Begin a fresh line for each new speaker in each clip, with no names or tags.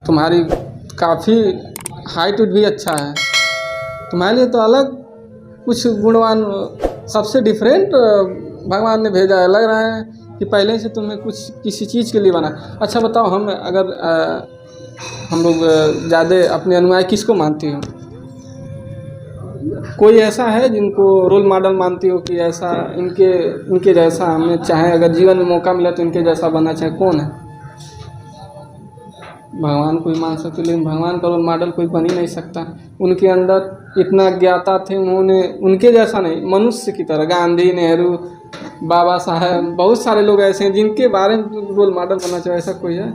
तुम्हारी काफ़ी हाइट भी अच्छा है, तुम्हारे लिए तो अलग कुछ गुणवान सबसे डिफरेंट भगवान ने भेजा है। लग रहा है कि पहले से तुम्हें कुछ किसी चीज़ के लिए बना। अच्छा बताओ, हम अगर हम लोग ज़्यादा अपने अनुयायी किसको मानती हो? कोई ऐसा है जिनको रोल मॉडल मानती हो कि ऐसा इनके जैसा हमें चाहे, अगर जीवन में मौका मिला तो इनके जैसा बनना चाहे? कौन है? भगवान को ही मान सकते, लेकिन भगवान का रोल मॉडल कोई बन ही नहीं सकता। उनके अंदर इतना ज्ञाता थे, उन्होंने उनके जैसा नहीं, मनुष्य की तरह गांधी, नेहरू, बाबा साहब, बहुत सारे लोग ऐसे हैं जिनके बारे में रोल मॉडल बनना चाहिए। ऐसा कोई है?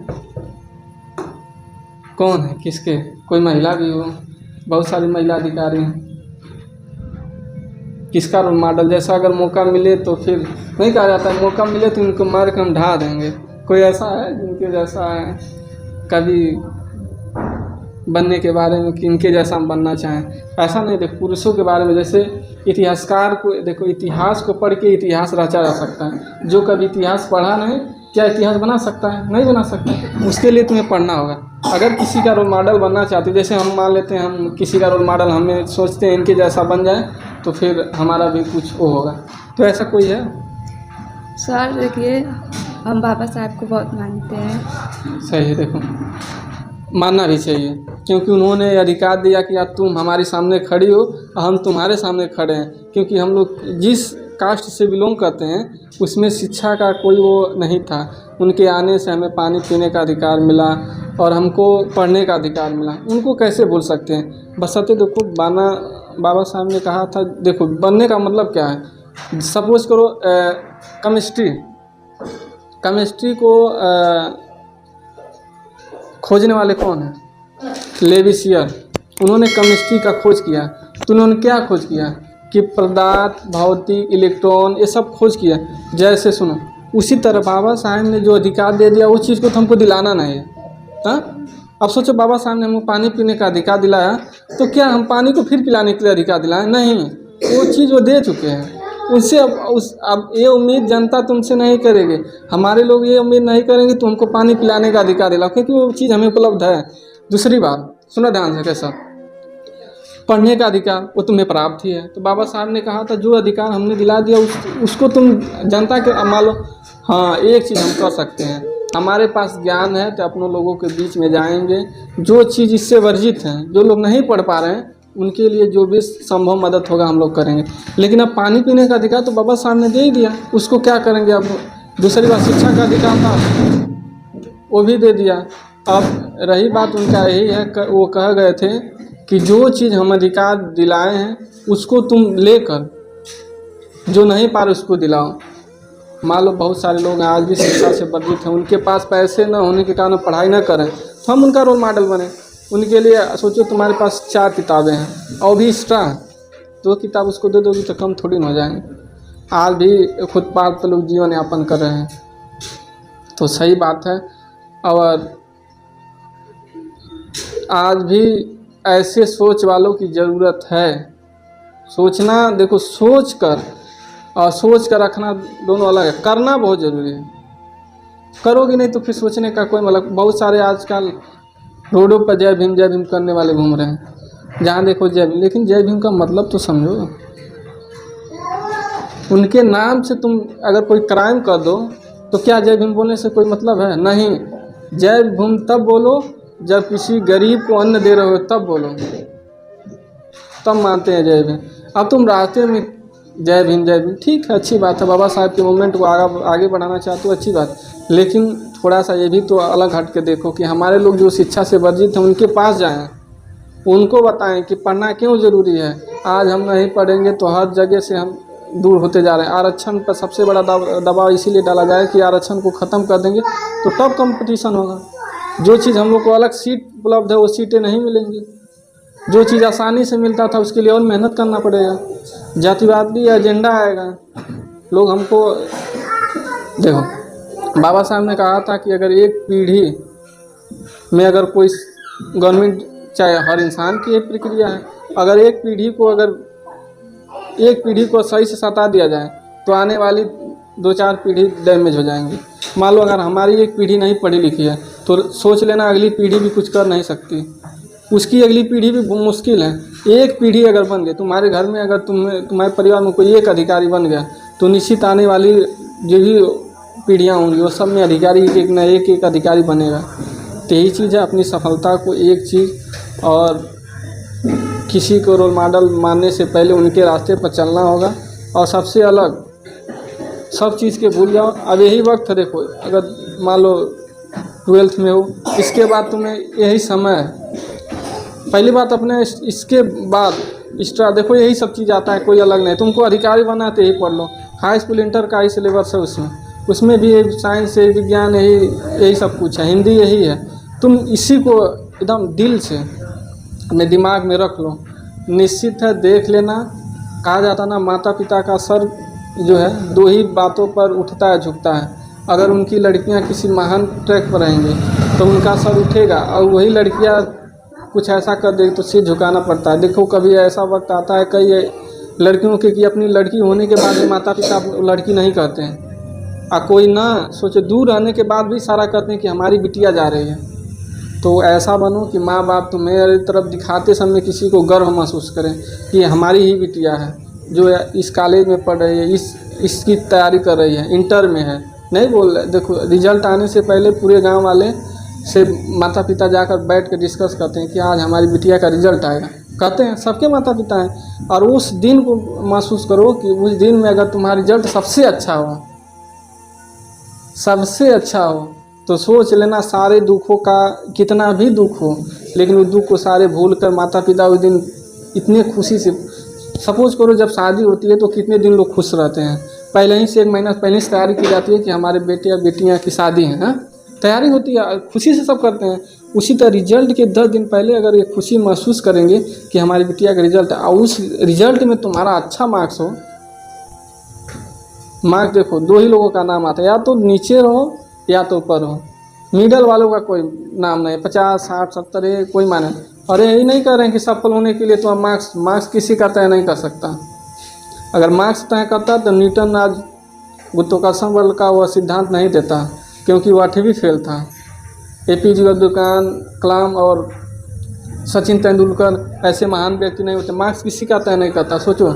कौन है? किसके? कोई महिला भी हो, बहुत सारी महिला अधिकारी हैं, किसका रोल मॉडल? जैसा अगर मौका मिले तो फिर नहीं कहा जाता है मौका मिले तो इनको मार कर हम ढा देंगे। कोई ऐसा है जिनके जैसा है कभी बनने के बारे में कि इनके जैसा हम बनना चाहें? ऐसा नहीं। देखो पुरुषों के बारे में, जैसे इतिहासकार को देखो, इतिहास को पढ़ के इतिहास रचा जा सकता है। जो कभी इतिहास पढ़ा नहीं, क्या इतिहास बना सकता है? नहीं बना सकता। उसके लिए तुम्हें पढ़ना होगा। अगर किसी का रोल मॉडल बनना चाहते हो, जैसे हम मान लेते हैं हम किसी का रोल मॉडल हमें सोचते हैं इनके जैसा बन जाए, तो फिर हमारा भी कुछ वो होगा। तो ऐसा कोई है?
सर देखिए, हम बाबा साहब को बहुत मानते हैं।
सही है। देखो मानना भी चाहिए, क्योंकि उन्होंने अधिकार दिया कि आज तुम हमारे सामने खड़ी हो और हम तुम्हारे सामने खड़े हैं। क्योंकि हम लोग जिस कास्ट से बिलोंग करते हैं उसमें शिक्षा का कोई वो नहीं था। उनके आने से हमें पानी पीने का अधिकार मिला और हमको पढ़ने का अधिकार मिला। उनको कैसे भूल सकते हैं? बशर्ते देखो बाबा साहब ने कहा था, देखो बनने का मतलब क्या है। सपोज करो केमिस्ट्री को खोजने वाले कौन हैं? लेविसियर। उन्होंने केमिस्ट्री का खोज किया। तो उन्होंने क्या खोज किया कि पदार्थ, भौतिक, इलेक्ट्रॉन, ये सब खोज किया। जैसे सुनो, उसी तरह बाबा साहब ने जो अधिकार दे दिया उस चीज़ को तो हमको दिलाना नहीं है। हाँ, अब सोचो बाबा साहब ने हमको पानी पीने का अधिकार दिलाया, तो क्या हम पानी को फिर पिलाने के लिए अधिकार दिलाएं? नहीं, वो चीज़ वो दे चुके हैं। उनसे अब ये उम्मीद जनता तुमसे नहीं करेगी। हमारे लोग ये उम्मीद नहीं करेंगे तो हमको पानी पिलाने का अधिकार दिलाओ, क्योंकि वो चीज़ हमें उपलब्ध है। दूसरी बात सुनो ध्यान से, कैसा पढ़ने का अधिकार वो तुम्हें प्राप्त ही है। तो बाबा साहब ने कहा था जो अधिकार हमने दिला दिया उसको तुम जनता के मान लो। हाँ, एक चीज़ हम कर सकते हैं, हमारे पास ज्ञान है तो अपनों लोगों के बीच में जाएंगे। जो चीज़ इससे वर्जित हैं, जो लोग नहीं पढ़ पा रहे हैं, उनके लिए जो भी संभव मदद होगा हम लोग करेंगे। लेकिन अब पानी पीने का अधिकार तो बाबा साहब ने दे ही दिया, उसको क्या करेंगे अब? दूसरी बात, शिक्षा का अधिकार था, वो भी दे दिया। अब रही बात उनका यही है, वो कह गए थे कि जो चीज़ हम अधिकार दिलाए हैं उसको तुम लेकर जो नहीं पा रहे उसको दिलाओ। मान लो बहुत सारे लोग आज भी शिक्षा से वंचित हैं, उनके पास पैसे न होने के कारण पढ़ाई न करें, तो हम उनका रोल मॉडल बने। उनके लिए सोचो तुम्हारे पास 4 किताबें हैं और भी एक्स्ट्रा 2 किताब उसको दे दोगे तो कम थोड़ी न हो जाएंगे। आज भी फुटपाथ पर लोग जीवन यापन कर रहे हैं, तो सही बात है। और आज भी ऐसे सोच वालों की ज़रूरत है। सोचना, देखो सोच कर और सोच कर रखना दोनों अलग है। करना बहुत ज़रूरी है, करोगे नहीं तो फिर सोचने का कोई मतलब। बहुत सारे आजकल रोडों पर जय भीम करने वाले घूम रहे हैं, जहाँ देखो जय भीम, लेकिन जय भीम का मतलब तो समझो। उनके नाम से तुम अगर कोई क्राइम कर दो तो क्या जय भीम बोलने से कोई मतलब है? नहीं, जय भीम तब बोलो जब किसी गरीब को अन्न दे रहे हो, तब बोलो, तब मानते हैं जय भीम। अब तुम रास्ते में जय भीम ठीक है, अच्छी बात है। बाबा साहब के मूवमेंट को आगे बढ़ाना चाहते हो, अच्छी बात। लेकिन थोड़ा सा ये भी तो अलग हट के देखो कि हमारे लोग जो शिक्षा से वंचित हैं उनके पास जाएं, उनको बताएं कि पढ़ना क्यों ज़रूरी है। आज हम नहीं पढ़ेंगे तो हर जगह से हम दूर होते जा रहे हैं। आरक्षण पर सबसे बड़ा दबाव इसीलिए डाला जाए कि आरक्षण को ख़त्म कर देंगे तो तब कंपटीशन होगा। जो चीज़ हम लोग को अलग सीट उपलब्ध है वो सीटें नहीं मिलेंगी। जो चीज़ आसानी से मिलता था उसके लिए और मेहनत करना पड़ेगा। जातिवादी एजेंडा आएगा। लोग हमको देखो, बाबा साहब ने कहा था कि अगर एक पीढ़ी में अगर कोई गवर्नमेंट, चाहे हर इंसान की एक प्रक्रिया है, अगर एक पीढ़ी को सही से सता दिया जाए तो आने वाली 2-4 पीढ़ी डैमेज हो जाएंगी। मान लो अगर हमारी एक पीढ़ी नहीं पढ़ी लिखी है तो सोच लेना अगली पीढ़ी भी कुछ कर नहीं सकती, उसकी अगली पीढ़ी भी मुश्किल है। एक पीढ़ी अगर बन गई तुम्हारे घर में, अगर तुम्हारे परिवार में कोई एक अधिकारी बन गया तो निश्चित आने वाली जो भी पीढ़ियाँ होंगी वो सब में अधिकारी एक न एक अधिकारी बनेगा। तो यही चीज़ है, अपनी सफलता को एक चीज़ और किसी को रोल मॉडल मानने से पहले उनके रास्ते पर चलना होगा। और सबसे अलग सब चीज़ के भूल जाओ। अब यही वक्त है, देखो अगर मान लो 12th में हो, इसके बाद तुम्हें यही समय है। पहली बात अपने इसके बाद एक्स्ट्रा देखो यही सब चीज़ आता है, कोई अलग नहीं। तुमको अधिकारी बनना है तो यही पढ़ लो, हाई स्कूल इंटर का ही सिलेबस है, उसमें भी साइंस है, विज्ञान यही सब कुछ है, हिंदी यही है। तुम इसी को एकदम दिल से अपने दिमाग में रख लो। निश्चित है, देख लेना, कहा जाता ना माता पिता का सर जो है दो ही बातों पर उठता है झुकता है। अगर उनकी लड़कियां किसी महान ट्रैक पर रहेंगी तो उनका सर उठेगा, और वही लड़कियां कुछ ऐसा कर देगी तो सिर झुकाना पड़ता है। देखो कभी ऐसा वक्त आता है कई लड़कियों के कि अपनी लड़की होने के बाद भी माता पिता लड़की नहीं कहते हैं, और कोई ना सोचे दूर रहने के बाद भी सारा करते हैं कि हमारी बिटिया जा रही है। तो ऐसा बनो कि माँ बाप तुम्हारी तरफ दिखाते समय किसी को गर्व महसूस करें कि हमारी ही बिटिया है जो इस कॉलेज में पढ़ रही है, इसकी तैयारी कर रही है, इंटर में है। नहीं बोल रहे, देखो रिजल्ट आने से पहले पूरे गांव वाले से माता पिता जाकर बैठ के डिस्कस करते हैं कि आज हमारी बिटिया का रिजल्ट आएगा, कहते हैं, सबके माता पिता हैं। और उस दिन को महसूस करो कि उस दिन में अगर तुम्हारा रिजल्ट सबसे अच्छा हो, सबसे अच्छा हो, तो सोच लेना सारे दुखों का, कितना भी दुख हो लेकिन उस दुख को सारे भूल कर माता पिता उस दिन इतने खुशी से, सपोज करो जब शादी होती है तो कितने दिन लोग खुश रहते हैं, पहले ही से 1 महीना पहले से तैयारी की जाती है कि हमारे बेटे या बेटियां की शादी है, तैयारी होती है, खुशी से सब करते हैं। उसी तरह रिजल्ट के 10 दिन पहले अगर ये खुशी महसूस करेंगे कि हमारी बिटिया का रिजल्ट है, और उस रिजल्ट में तुम्हारा अच्छा मार्क्स हो, मार्क्स देखो 2 ही लोगों का नाम आता है, या तो नीचे रहो या तो ऊपर हो, मिडल वालों का कोई नाम नहीं। 50, 60, 70 कोई माने। और यही नहीं कर रहे हैं कि सफल होने के लिए तो मार्क्स किसी का तय नहीं कर सकता। अगर मार्क्स तय करता तो न्यूटन आज गुरुत्वाकर्षण बल का वह सिद्धांत नहीं देता, क्योंकि वह 8वीं फेल था। APJ अब्दुल कलाम और सचिन तेंदुलकर ऐसे महान व्यक्ति नहीं होते। मार्क्स किसी का तय नहीं करता, सोचो।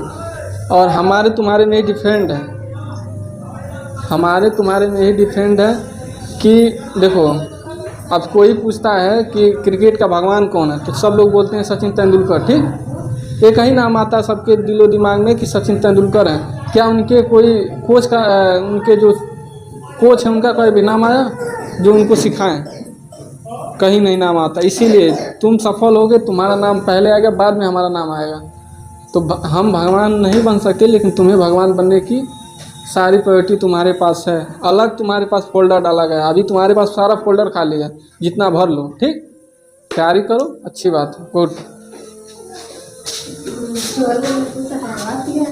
और हमारे तुम्हारे में ही डिफरेंट है, हमारे तुम्हारे में ही डिफरेंट है कि देखो अब कोई पूछता है कि क्रिकेट का भगवान कौन है तो सब लोग बोलते हैं सचिन तेंदुलकर, ठीक। एक ही नाम आता है सबके दिलो दिमाग में कि सचिन तेंदुलकर हैं। क्या उनके कोई कोच का, उनके जो कोच हैं उनका कोई भी नाम आया जो उनको सिखाएं? कहीं नहीं नाम आता। इसीलिए तुम सफल होगे, तुम्हारा नाम पहले आएगा, बाद में हमारा नाम आएगा। तो हम भगवान नहीं बन सकते, लेकिन तुम्हें भगवान बनने की सारी प्रायोरिटी तुम्हारे पास है। अलग तुम्हारे पास फोल्डर डाला गया, अभी तुम्हारे पास सारा फोल्डर खाली है, जितना भर लो, ठीक। तैयारी करो, अच्छी बात है, गुड।